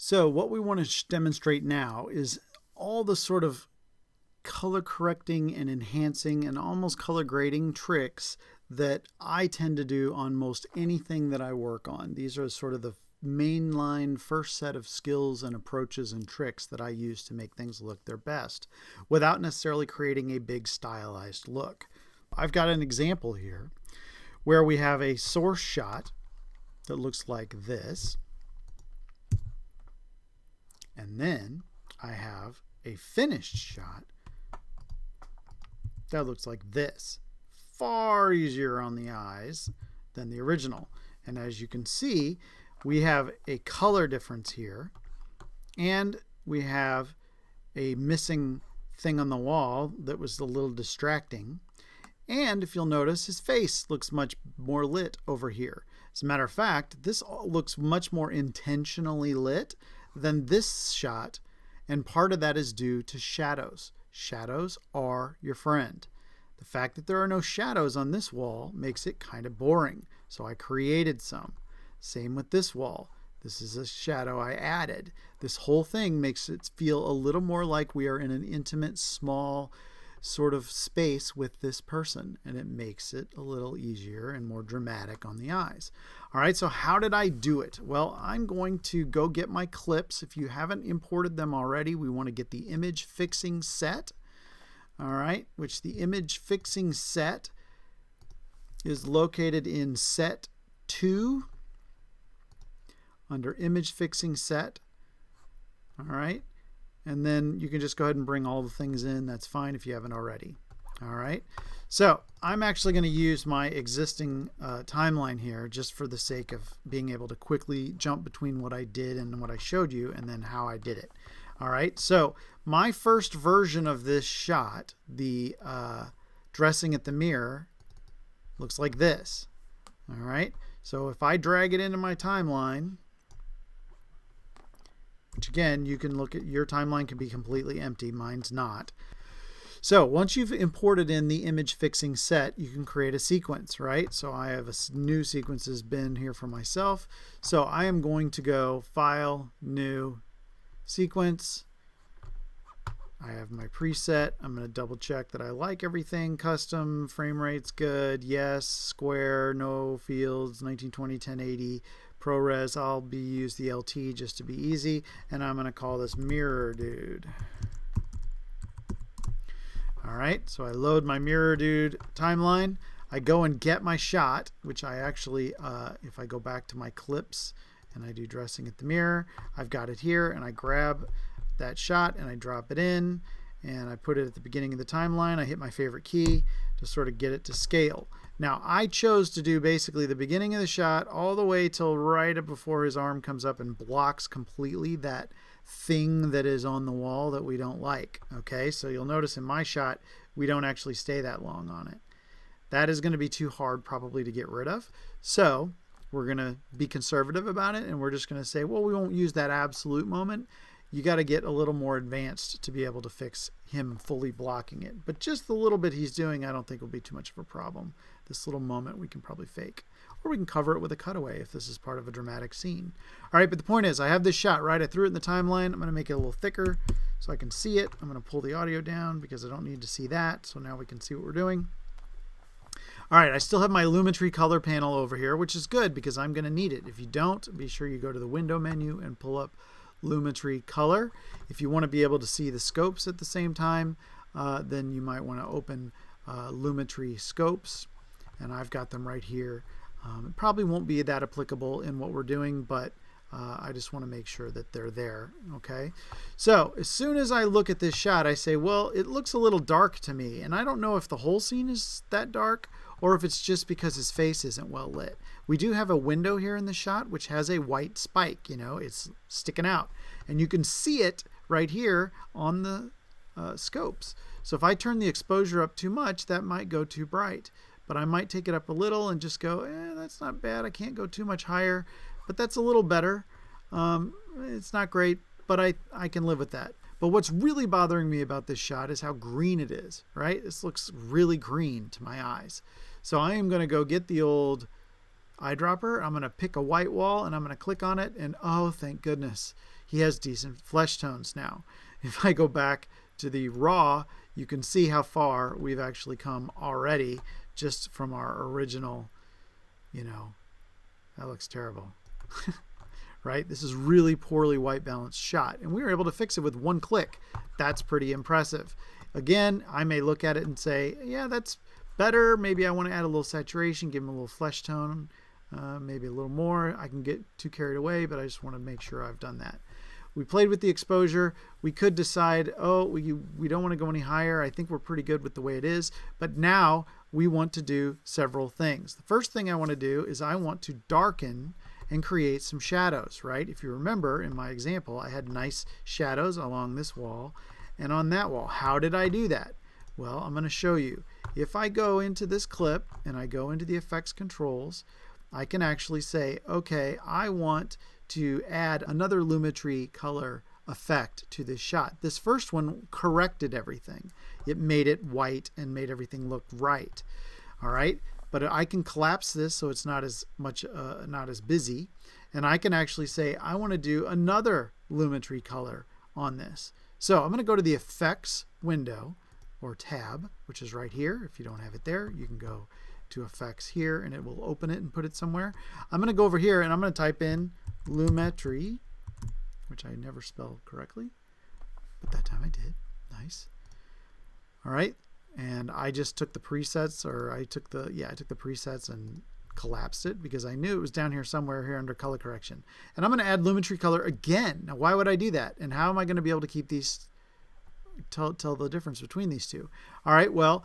So what we want to demonstrate now is all the sort of color correcting and enhancing and almost color grading tricks that I tend to do on most anything that I work on. These are sort of the mainline first set of skills and approaches and tricks that I use to make things look their best without necessarily creating a big stylized look. I've got an example here where we have a source shot that looks like this. And then I have a finished shot that looks like this. Far easier on the eyes than the original. And as you can see, we have a color difference here, and we have a missing thing on the wall that was a little distracting. And if you'll notice, his face looks much more lit over here. As a matter of fact, this looks much more intentionally lit than this shot, and part of that is due to shadows. Shadows are your friend. The fact that there are no shadows on this wall makes it kind of boring, so I created some. Same with this wall. This is a shadow I added. This whole thing makes it feel a little more like we are in an intimate, small sort of space with this person, and it makes it a little easier and more dramatic on the eyes. All right, so how did I do it? Well, I'm going to go get my clips. If you haven't imported them already, we want to get the image fixing set. All right, which the image fixing set is located in set 2 under image fixing set. All right. And then you can just go ahead and bring all the things in. That's fine if you haven't already. All right. So I'm actually going to use my existing timeline here just for the sake of being able to quickly jump between what I did and what I showed you and then how I did it. All right. So my first version of this shot, the dressing at the mirror, looks like this. All right. So if I drag it into my timeline, which again, you can look at, your timeline can be completely empty. Mine's not. So once you've imported in the image fixing set, you can create a sequence, right? So I have a new sequences bin here for myself. So I am going to go File, New, Sequence. I have my preset. I'm going to double check that I like everything. Custom, frame rate's good. Yes, square, no fields, 1920, 1080. ProRes, I'll use the LT just to be easy, and I'm going to call this Mirror Dude. All right, so I load my Mirror Dude timeline. I go and get my shot, which I actually, if I go back to my clips and I do dressing at the mirror, I've got it here, and I grab that shot and I drop it in, and I put it at the beginning of the timeline. I hit my favorite key to sort of get it to scale. Now, I chose to do basically the beginning of the shot all the way till right before his arm comes up and blocks completely that thing that is on the wall that we don't like. Okay, so you'll notice in my shot, we don't actually stay that long on it. That is going to be too hard probably to get rid of. So we're going to be conservative about it, and we're just going to say, well, we won't use that absolute moment. You got to get a little more advanced to be able to fix him fully blocking it. But just the little bit he's doing, I don't think will be too much of a problem. This little moment we can probably fake. Or we can cover it with a cutaway if this is part of a dramatic scene. All right, but the point is, I have this shot, right? I threw it in the timeline. I'm going to make it a little thicker so I can see it. I'm going to pull the audio down because I don't need to see that. So now we can see what we're doing. All right, I still have my Lumetri color panel over here, which is good because I'm going to need it. If you don't, be sure you go to the window menu and pull up Lumetri color. If you want to be able to see the scopes at the same time, then you might want to open Lumetri Scopes, and I've got them right here. It probably won't be that applicable in what we're doing, but I just want to make sure that they're there. Okay, so as soon as I look at this shot, I say, well, it looks a little dark to me, and I don't know if the whole scene is that dark or if it's just because his face isn't well lit. We do have a window here in the shot which has a white spike, you know, it's sticking out, and you can see it right here on the scopes. So if I turn the exposure up too much, that might go too bright, but I might take it up a little and just go, that's not bad. I can't go too much higher, but that's a little better. It's not great, but I can live with that. But what's really bothering me about this shot is how green it is, right? This looks really green to my eyes. So I am going to go get the old eyedropper. I'm going to pick a white wall and I'm going to click on it, and oh, thank goodness, he has decent flesh tones now. If I go back to the raw, you can see how far we've actually come already just from our original, that looks terrible. Right? This is really poorly white balanced shot, and we were able to fix it with one click. That's pretty impressive. Again, I may look at it and say, yeah, that's better. Maybe I want to add a little saturation, give him a little flesh tone, maybe a little more. I can get too carried away, but I just want to make sure I've done that. We played with the exposure. We could decide, oh, we don't want to go any higher. I think we're pretty good with the way it is. But now we want to do several things. The first thing I want to do is I want to darken and create some shadows, right? If you remember in my example, I had nice shadows along this wall and on that wall. How did I do that? Well, I'm going to show you. If I go into this clip and I go into the effects controls, I can actually say, okay, I want to add another Lumetri color effect to this shot. This first one corrected everything. It made it white and made everything look right. All right, but I can collapse this so it's not as much, not as busy, and I can actually say I want to do another Lumetri color on this. So I'm going to go to the effects window or tab, which is right here. If you don't have it there, you can go to effects here and it will open it and put it somewhere. I'm going to go over here and I'm going to type in Lumetri, which I never spelled correctly, but that time I did. Nice. All right, and I just took the presets, or I took the presets and collapsed it because I knew it was down here somewhere here under color correction. And I'm going to add Lumetri color again. Now, why would I do that? And how am I going to be able to keep these, tell the difference between these two? All right, well,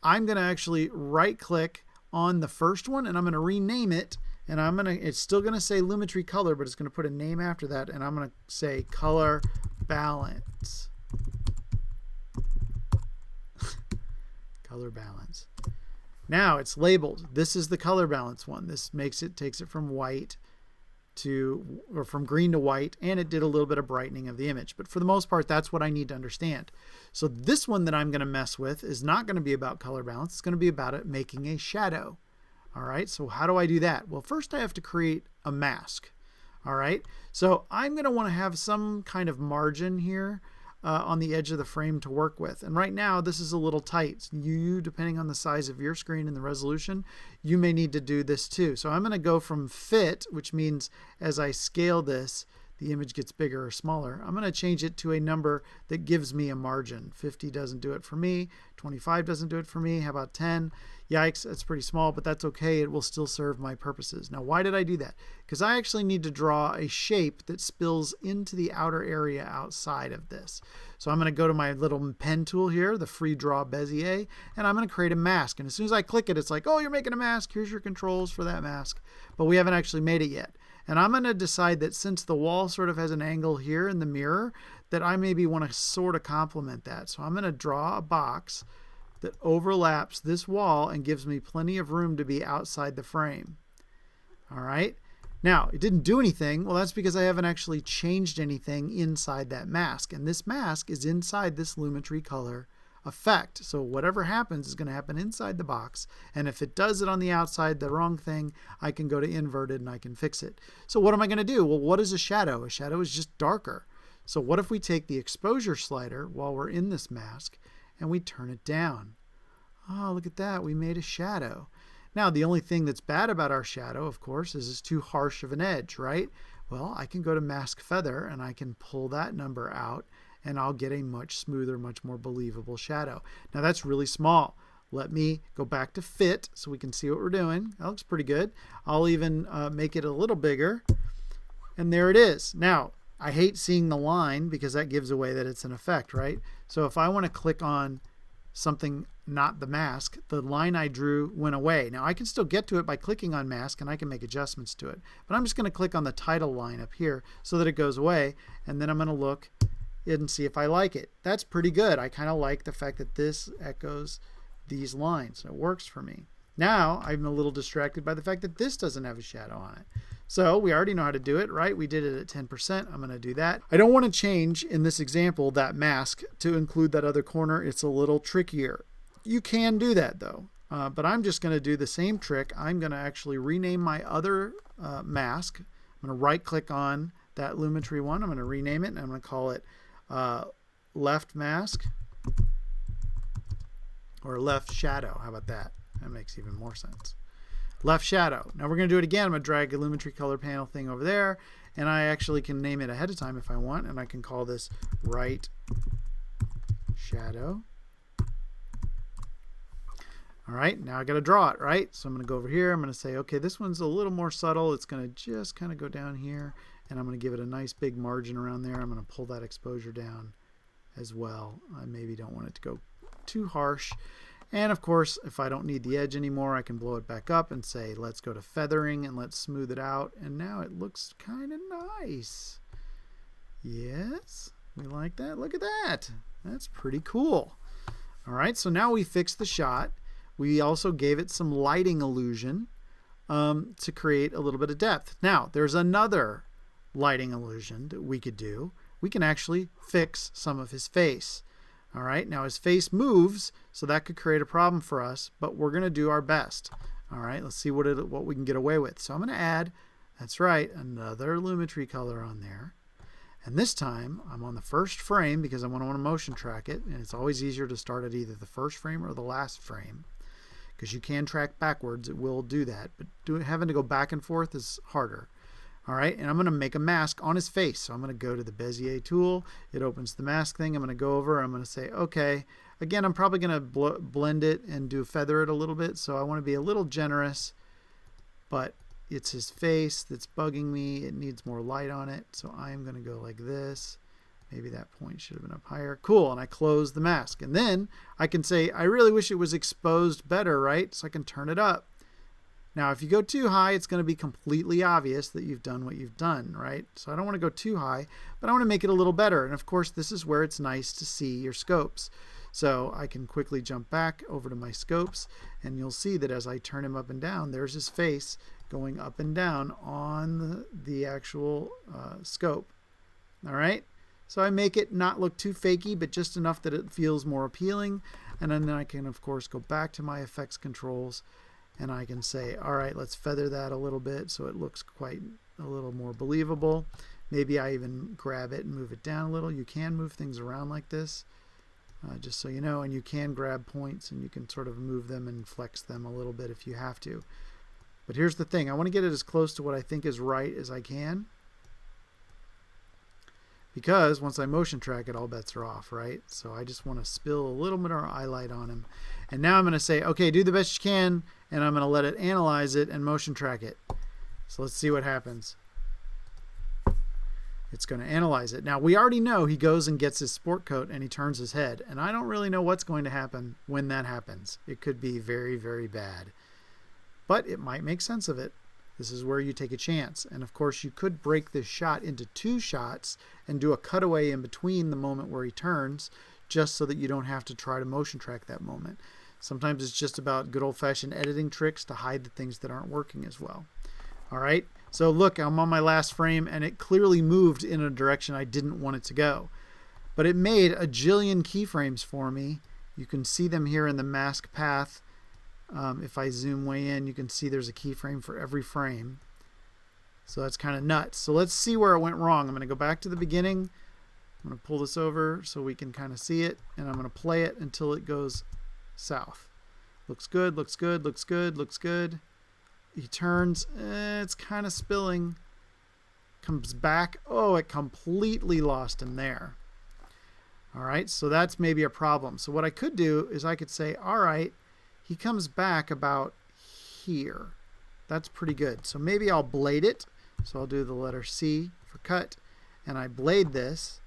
I'm going to actually right click on the first one and I'm going to rename it, and it's still going to say Lumetri color, but it's going to put a name after that, and I'm going to say color balance. Color balance. Now it's labeled. This is the color balance one. This takes it from white to, or from green to white, and it did a little bit of brightening of the image. But for the most part, that's what I need to understand. So this one that I'm going to mess with is not going to be about color balance. It's going to be about it making a shadow. All right, so how do I do that? Well, first I have to create a mask. All right, so I'm going to want to have some kind of margin here on the edge of the frame to work with. And right now this is a little tight. You, depending on the size of your screen and the resolution, you may need to do this too. So I'm going to go from fit, which means as I scale this, the image gets bigger or smaller. I'm going to change it to a number that gives me a margin. 50 doesn't do it for me. 25 doesn't do it for me. How about 10? Yikes, that's pretty small, but that's okay. It will still serve my purposes. Now, why did I do that? Because I actually need to draw a shape that spills into the outer area outside of this. So I'm going to go to my little pen tool here, the free draw Bezier, and I'm going to create a mask. And as soon as I click it, it's like, oh, you're making a mask. Here's your controls for that mask. But we haven't actually made it yet. And I'm going to decide that since the wall sort of has an angle here in the mirror, that I maybe want to sort of complement that. So I'm going to draw a box that overlaps this wall and gives me plenty of room to be outside the frame. All right. Now, it didn't do anything. Well, that's because I haven't actually changed anything inside that mask. And this mask is inside this Lumetri color effect. So whatever happens is going to happen inside the box. And if it does it on the outside, the wrong thing, I can go to inverted and I can fix it. So what am I going to do? Well, what is a shadow? A shadow is just darker. So what if we take the exposure slider while we're in this mask and we turn it down? Oh, look at that. We made a shadow. Now, the only thing that's bad about our shadow, of course, is it's too harsh of an edge, right? Well, I can go to mask feather and I can pull that number out and I'll get a much smoother, much more believable shadow. Now, that's really small. Let me go back to fit so we can see what we're doing. That looks pretty good. I'll even make it a little bigger. And there it is. Now, I hate seeing the line because that gives away that it's an effect, right? So if I want to click on something not the mask, the line I drew went away. Now I can still get to it by clicking on mask and I can make adjustments to it. But I'm just going to click on the title line up here so that it goes away, and then I'm going to look and see if I like it. That's pretty good. I kind of like the fact that this echoes these lines. It works for me. Now I'm a little distracted by the fact that this doesn't have a shadow on it. So we already know how to do it, right? We did it at 10%. I'm going to do that. I don't want to change in this example that mask to include that other corner. It's a little trickier. You can do that though. But I'm just going to do the same trick. I'm going to actually rename my other mask. I'm going to right click on that Lumetri one. I'm going to rename it, and I'm going to call it left mask or left shadow. How about that? That makes even more sense. Left shadow. Now we're going to do it again. I'm going to drag the Lumetri color panel thing over there, and I actually can name it ahead of time if I want, and I can call this right shadow. All right, now I got to draw it, right? So I'm going to go over here. I'm going to say, okay, this one's a little more subtle. It's going to just kind of go down here, and I'm going to give it a nice big margin around there. I'm going to pull that exposure down as well. I maybe don't want it to go too harsh. And of course, if I don't need the edge anymore, I can blow it back up and say, let's go to feathering and let's smooth it out. And now it looks kind of nice. Yes, we like that. Look at that. That's pretty cool. All right, so now we fixed the shot. We also gave it some lighting illusion to create a little bit of depth. Now, there's another lighting illusion that we could do. We can actually fix some of his face. All right, now his face moves, so that could create a problem for us, but we're going to do our best. All right, let's see what we can get away with. So I'm going to add, that's right, another Lumetri color on there. And this time, I'm on the first frame because I want to motion track it, and it's always easier to start at either the first frame or the last frame. Because you can track backwards, it will do that. But having to go back and forth is harder. All right, and I'm going to make a mask on his face. So I'm going to go to the Bezier tool. It opens the mask thing. I'm going to go over. I'm going to say, okay. Again, I'm probably going to blend it and feather it a little bit. So I want to be a little generous. But it's his face that's bugging me. It needs more light on it. So I'm going to go like this. Maybe that point should have been up higher. Cool, and I close the mask. And then I can say, I really wish it was exposed better, right? So I can turn it up. Now, if you go too high, it's going to be completely obvious that you've done what you've done, right? So I don't want to go too high, but I want to make it a little better. And of course, this is where it's nice to see your scopes. So I can quickly jump back over to my scopes, and you'll see that as I turn him up and down, there's his face going up and down on the actual scope. All right? So I make it not look too fakey, but just enough that it feels more appealing. And then I can, of course, go back to my effects controls, and I can say, all right, let's feather that a little bit so it looks quite a little more believable. Maybe I even grab it and move it down a little. You can move things around like this, just so you know, and you can grab points and you can sort of move them and flex them a little bit if you have to. But here's the thing. I want to get it as close to what I think is right as I can. Because once I motion track it, all bets are off, right? So I just want to spill a little bit of highlight on him. And now I'm going to say, okay, do the best you can, and I'm going to let it analyze it and motion track it. So let's see what happens. It's going to analyze it. Now, we already know he goes and gets his sport coat and he turns his head. And I don't really know what's going to happen when that happens. It could be very, very bad. But it might make sense of it. This is where you take a chance. And of course, you could break this shot into 2 shots and do a cutaway in between the moment where he turns, just so that you don't have to try to motion track that moment. Sometimes it's just about good old-fashioned editing tricks to hide the things that aren't working as well. All right, so look, I'm on my last frame, and it clearly moved in a direction I didn't want it to go. But it made a jillion keyframes for me. You can see them here in the mask path. If I zoom way in, you can see there's a keyframe for every frame. So that's kind of nuts. So let's see where it went wrong. I'm going to go back to the beginning. I'm going to pull this over so we can kind of see it, and I'm going to play it until it goes south. Looks good, looks good, looks good, looks good. He turns, it's kind of spilling. Comes back, oh, it completely lost him there. All right, so that's maybe a problem. So what I could do is I could say, all right, he comes back about here. That's pretty good. So maybe I'll blade it. So I'll do the letter C for cut, and I blade this.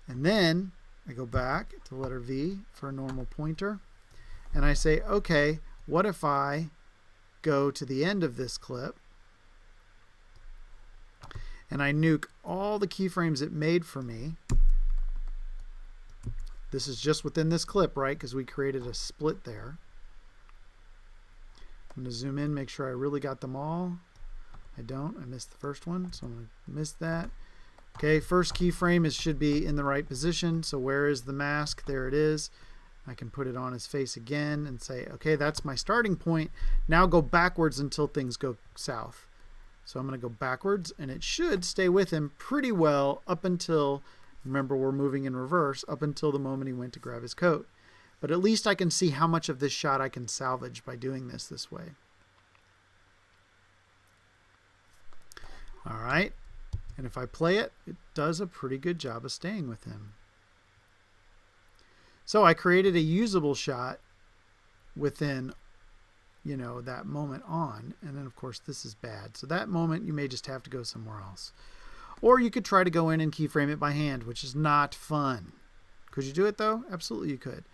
And then I go back to letter V for a normal pointer. And I say, okay, what if I go to the end of this clip and I nuke all the keyframes it made for me. This is just within this clip, right? Because we created a split there. I'm going to zoom in, make sure I really got them all. I don't. I missed the first one, so I'm going to miss that. Okay, first keyframe should be in the right position. So where is the mask? There it is. I can put it on his face again and say, okay, that's my starting point. Now go backwards until things go south. So I'm going to go backwards, and it should stay with him pretty well up until, remember we're moving in reverse, up until the moment he went to grab his coat. But at least I can see how much of this shot I can salvage by doing this way. All right, and if I play it, it does a pretty good job of staying with him. So I created a usable shot within, you know, that moment on, and then of course this is bad. So that moment you may just have to go somewhere else. Or you could try to go in and keyframe it by hand, which is not fun. Could you do it though? Absolutely you could.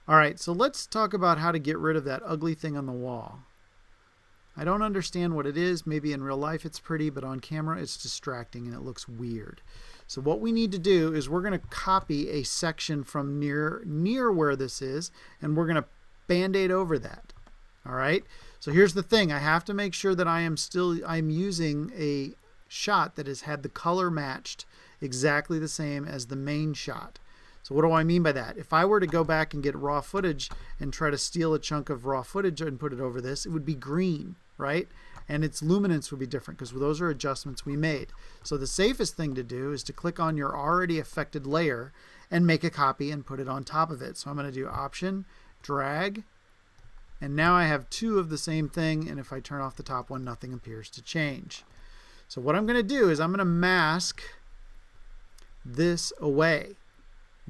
All right, so let's talk about how to get rid of that ugly thing on the wall. I don't understand what it is. Maybe in real life it's pretty, but on camera it's distracting and it looks weird. So what we need to do is we're going to copy a section from near where this is, and we're going to band-aid over that. All right. So here's the thing. I have to make sure that I'm using a shot that has had the color matched exactly the same as the main shot. So what do I mean by that? If I were to go back and get raw footage and try to steal a chunk of raw footage and put it over this, it would be green, right? And its luminance would be different because those are adjustments we made. So the safest thing to do is to click on your already affected layer and make a copy and put it on top of it. So I'm going to do Option, Drag, and now I have two of the same thing, and if I turn off the top one, nothing appears to change. So what I'm going to do is I'm going to mask this away,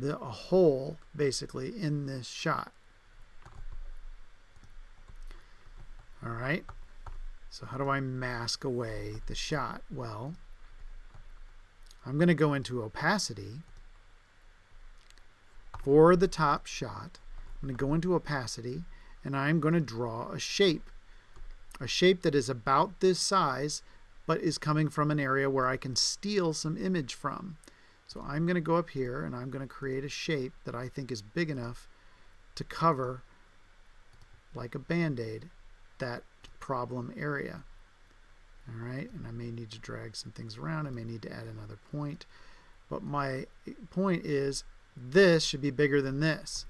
a hole basically in this shot. All right. So how do I mask away the shot? Well, I'm going to go into opacity for the top shot. I'm going to go into opacity, and I'm going to draw a shape that is about this size, but is coming from an area where I can steal some image from. So I'm going to go up here, and I'm going to create a shape that I think is big enough to cover, like a band-aid, that problem area. All right, and I may need to drag some things around. I may need to add another point. But my point is this should be bigger than this.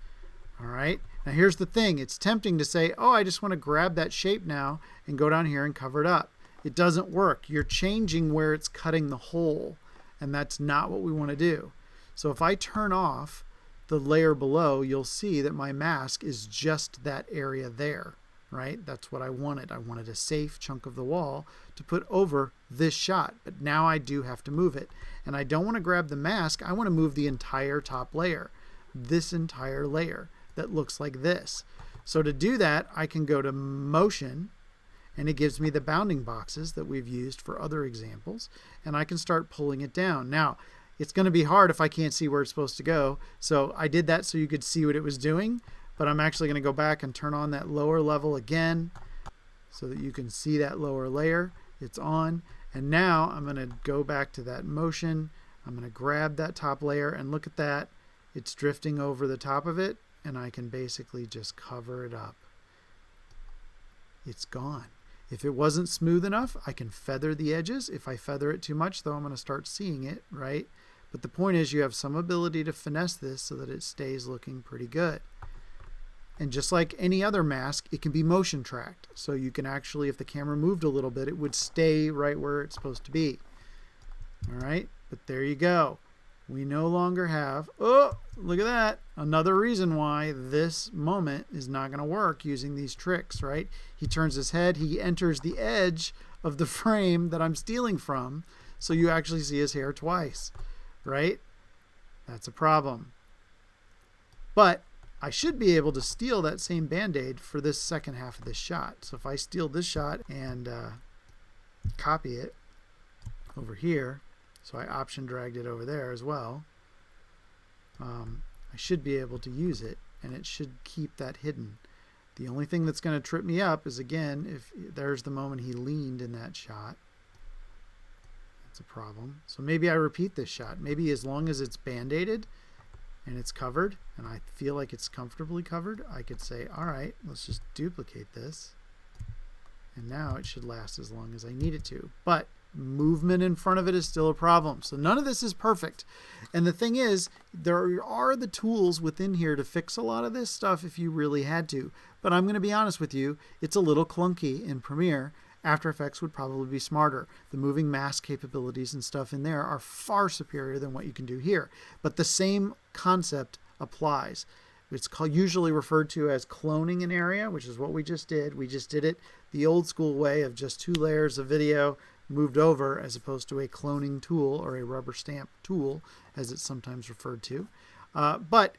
All right, now here's the thing. It's tempting to say, oh, I just want to grab that shape now and go down here and cover it up. It doesn't work. You're changing where it's cutting the hole, and that's not what we want to do. So if I turn off the layer below, you'll see that my mask is just that area there. Right? That's what I wanted. I wanted a safe chunk of the wall to put over this shot, but now I do have to move it. And I don't want to grab the mask. I want to move the entire top layer, this entire layer that looks like this. So to do that, I can go to Motion, and it gives me the bounding boxes that we've used for other examples, and I can start pulling it down. Now, it's going to be hard if I can't see where it's supposed to go. So I did that so you could see what it was doing. But I'm actually going to go back and turn on that lower level again so that you can see that lower layer. It's on. And now I'm going to go back to that motion. I'm going to grab that top layer, and look at that. It's drifting over the top of it, and I can basically just cover it up. It's gone. If it wasn't smooth enough, I can feather the edges. If I feather it too much, though, I'm going to start seeing it, right? But the point is you have some ability to finesse this so that it stays looking pretty good. And just like any other mask, it can be motion tracked. So you can actually, if the camera moved a little bit, it would stay right where it's supposed to be. All right, but there you go. We no longer have, oh, look at that. Another reason why this moment is not going to work using these tricks, right? He turns his head, he enters the edge of the frame that I'm stealing from. So you actually see his hair twice, right? That's a problem. But I should be able to steal that same band-aid for this second half of this shot. So if I steal this shot and copy it over here, so I option dragged it over there as well, I should be able to use it, and it should keep that hidden. The only thing that's going to trip me up is, again, if there's the moment he leaned in that shot. That's a problem. So maybe I repeat this shot. Maybe as long as it's band-aided and it's covered, and I feel like it's comfortably covered, I could say, all right, let's just duplicate this. And now it should last as long as I need it to. But movement in front of it is still a problem. So none of this is perfect. And the thing is, there are the tools within here to fix a lot of this stuff if you really had to. But I'm going to be honest with you, it's a little clunky in Premiere. After Effects would probably be smarter. The moving mask capabilities and stuff in there are far superior than what you can do here. But the same concept applies. It's usually referred to as cloning an area, which is what we just did. We just did it the old school way of just 2 layers of video moved over, as opposed to a cloning tool or a rubber stamp tool, as it's sometimes referred to. But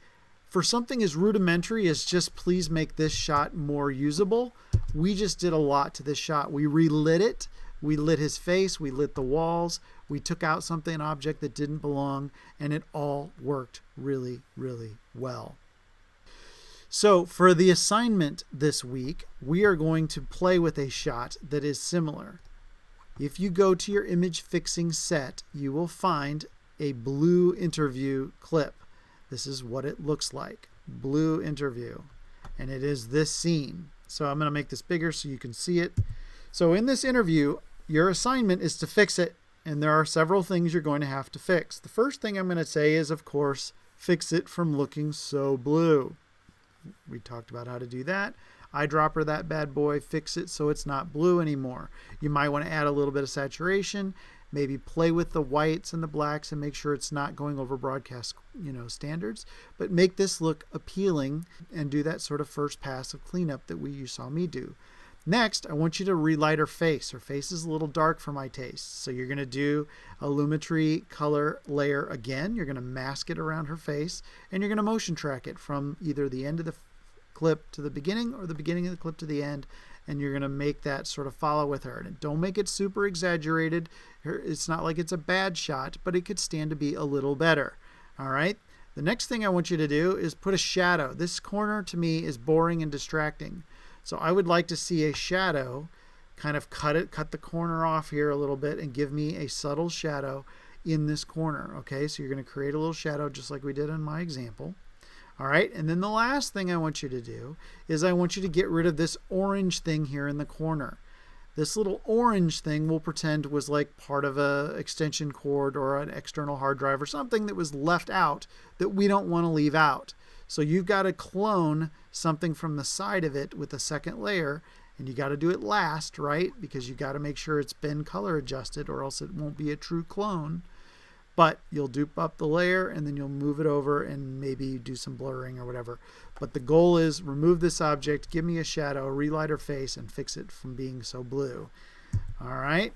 for something as rudimentary as just please make this shot more usable, we just did a lot to this shot. We relit it. We lit his face. We lit the walls. We took out an object that didn't belong, and it all worked really, really well. So for the assignment this week, we are going to play with a shot that is similar. If you go to your image fixing set, you will find a blue interview clip. This is what it looks like. Blue interview. And it is this scene. So I'm going to make this bigger so you can see it. So in this interview, your assignment is to fix it. And there are several things you're going to have to fix. The first thing I'm going to say is, of course, fix it from looking so blue. We talked about how to do that. Eyedropper that bad boy, fix it so it's not blue anymore. You might want to add a little bit of saturation, maybe play with the whites and the blacks and make sure it's not going over broadcast, standards, but make this look appealing and do that sort of first pass of cleanup that you saw me do. Next, I want you to relight her face. Her face is a little dark for my taste. So you're going to do a Lumetri color layer again. You're going to mask it around her face, and you're going to motion track it from either the end of the clip to the beginning or the beginning of the clip to the end, and you're going to make that sort of follow with her. And don't make it super exaggerated. It's not like it's a bad shot, but it could stand to be a little better. All right? The next thing I want you to do is put a shadow. This corner to me is boring and distracting. So I would like to see a shadow, kind of cut the corner off here a little bit and give me a subtle shadow in this corner. Okay, so you're going to create a little shadow just like we did in my example. All right, and then the last thing I want you to do is I want you to get rid of this orange thing here in the corner. This little orange thing we'll pretend was like part of an extension cord or an external hard drive or something that was left out that we don't want to leave out. So you've got to clone something from the side of it with a second layer, and you got to do it last, right? Because you got to make sure it's been color adjusted or else it won't be a true clone. But you'll dupe up the layer and then you'll move it over and maybe do some blurring or whatever. But the goal is remove this object, give me a shadow, relight her face, and fix it from being so blue. All right.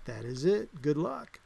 That is it. Good luck.